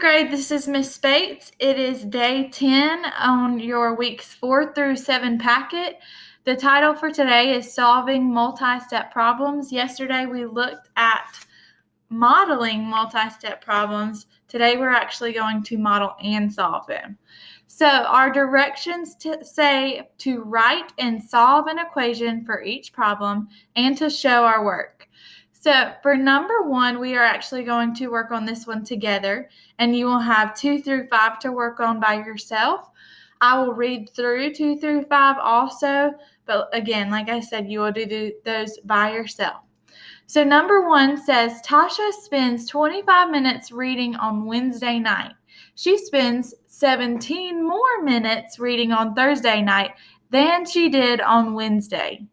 grade, this is Miss Bates. It is day 10 on your weeks 4 through 7 packet. The title for today is Solving Multi-Step Problems. Yesterday we looked at modeling multi-step problems. Today we're actually going to model and solve them. So our directions say to write and solve an equation for each problem and to show our work. So for number 1, we are actually going to work on this one together, and you will have 2 through 5 to work on by yourself. I will read through 2 through 5 also, but again, like I said, you will do those by yourself. So number 1 says, Tasha spends 25 minutes reading on Wednesday night. She spends 17 more minutes reading on Thursday night than she did on Wednesday.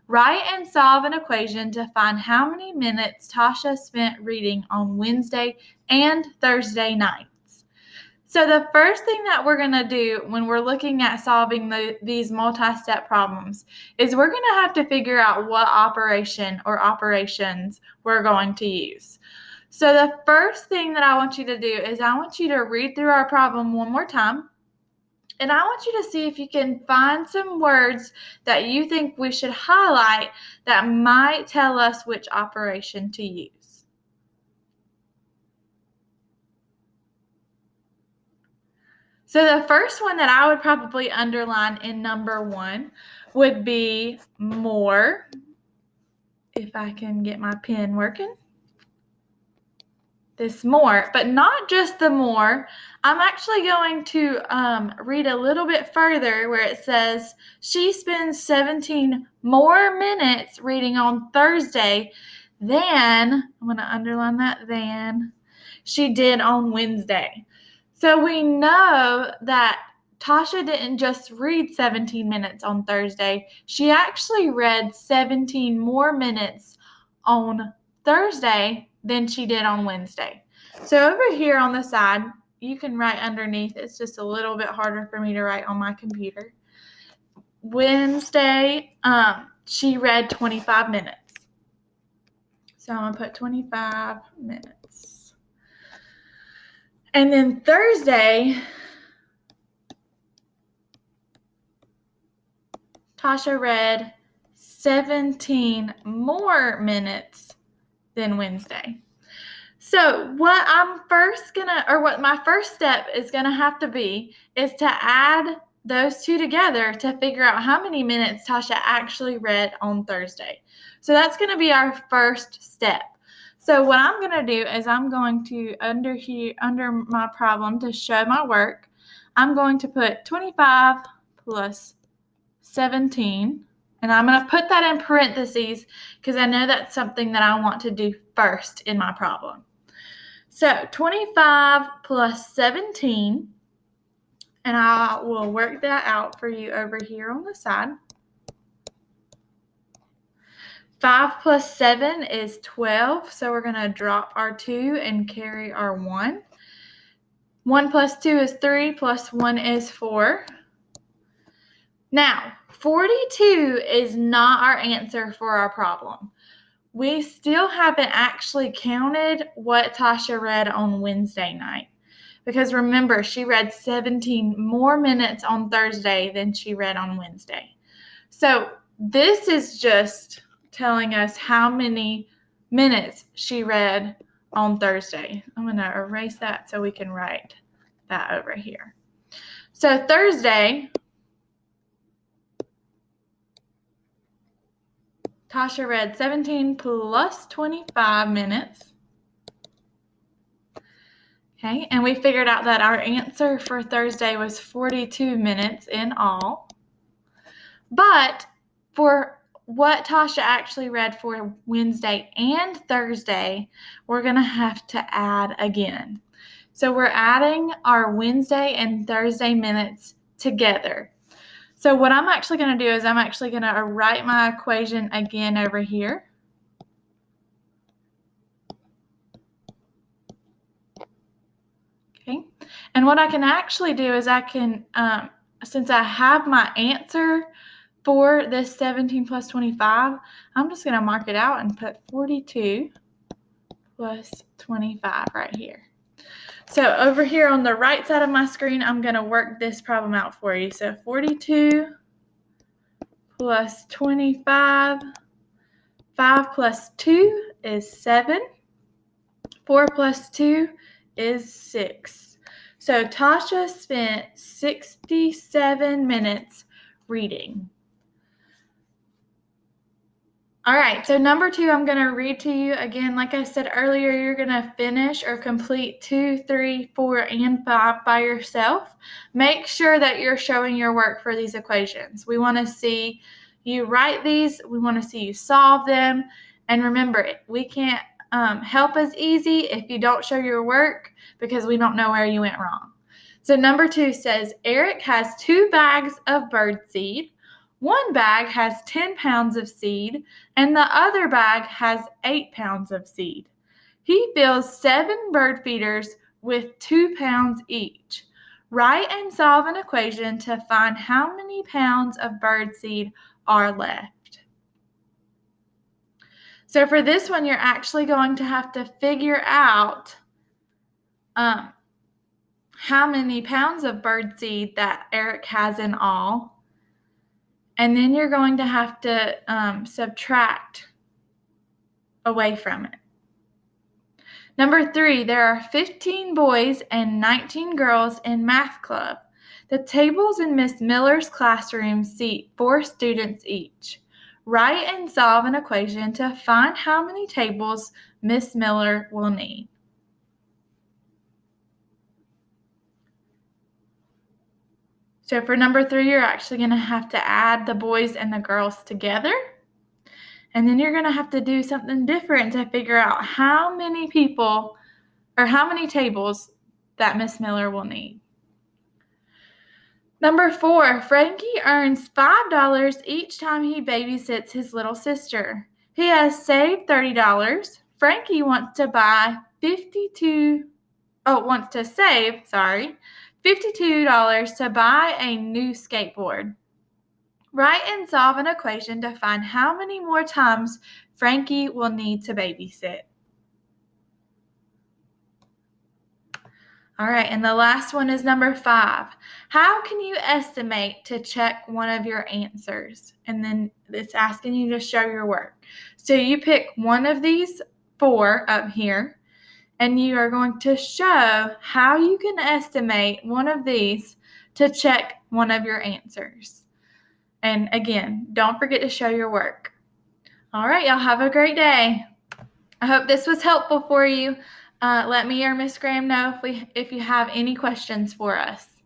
Write and solve an equation to find how many minutes Tasha spent reading on Wednesday and Thursday nights. So the first thing that we're going to do when we're looking at solving these multi-step problems is we're going to have to figure out what operation or operations we're going to use. So the first thing that I want you to do is I want you to read through our problem one more time. And I want you to see if you can find some words that you think we should highlight that might tell us which operation to use. So the first one that I would probably underline in number 1 would be more. If I can get my pen working. This more, but not just the more. I'm actually going to read a little bit further where it says she spends 17 more minutes reading on Thursday than, I'm going to underline that, than she did on Wednesday. So we know that Tasha didn't just read 17 minutes on Thursday. She actually read 17 more minutes on Thursday than she did on Wednesday. So over here on the side, you can write underneath. It's just a little bit harder for me to write on my computer. Wednesday, she read 25 minutes. So I'm going to put 25 minutes. And then Thursday, Tasha read 17 more minutes than Wednesday. So what my first step is going to have to be is to add those two together to figure out how many minutes Tasha actually read on Thursday. So that's going to be our first step. So what I'm going to do is I'm going to, under my problem to show my work, I'm going to put 25 plus 17. And I'm going to put that in parentheses because I know that's something that I want to do first in my problem. So 25 plus 17, and I will work that out for you over here on the side. 5 plus 7 is 12, so we're going to drop our 2 and carry our 1. 1 plus 2 is 3, plus 1 is 4. Now, 42 is not our answer for our problem. We still haven't actually counted what Tasha read on Wednesday night. Because remember, she read 17 more minutes on Thursday than she read on Wednesday. So this is just telling us how many minutes she read on Thursday. I'm going to erase that so we can write that over here. So Thursday, Tasha read 17 plus 25 minutes. Okay, and we figured out that our answer for Thursday was 42 minutes in all. But for what Tasha actually read for Wednesday and Thursday, we're going to have to add again. So we're adding our Wednesday and Thursday minutes together. So what I'm actually going to do is I'm actually going to write my equation again over here. Okay, and what I can actually do is I can, since I have my answer for this 17 plus 25, I'm just going to mark it out and put 42 plus 25 right here. So over here on the right side of my screen, I'm going to work this problem out for you. So 42 plus 25, 5 plus 2 is 7, 4 plus 2 is 6. So Tasha spent 67 minutes reading. All right, so number 2, I'm going to read to you again. Like I said earlier, you're going to finish or complete 2, 3, 4, and 5 by yourself. Make sure that you're showing your work for these equations. We want to see you write these. We want to see you solve them. And remember, we can't help as easy if you don't show your work because we don't know where you went wrong. So number 2 says, Eric has 2 bags of birdseed. One bag has 10 pounds of seed, and the other bag has 8 pounds of seed. He fills 7 bird feeders with 2 pounds each. Write and solve an equation to find how many pounds of bird seed are left. So for this one, you're actually going to have to figure out how many pounds of bird seed that Eric has in all. And then you're going to have to subtract away from it. Number 3, there are 15 boys and 19 girls in math club. The tables in Miss Miller's classroom seat 4 students each. Write and solve an equation to find how many tables Miss Miller will need. So for number 3, you're actually going to have to add the boys and the girls together. And then you're going to have to do something different to figure out how many people or how many tables that Miss Miller will need. Number 4, Frankie earns $5 each time he babysits his little sister. He has saved $30. Frankie wants to save $52 to buy a new skateboard. Write and solve an equation to find how many more times Frankie will need to babysit. All right, and the last one is number 5. How can you estimate to check one of your answers? And then it's asking you to show your work. So you pick one of these 4 up here, and you are going to show how you can estimate one of these to check one of your answers. And again, don't forget to show your work. All right, y'all have a great day. I hope this was helpful for you. Let me or Miss Graham know if you have any questions for us.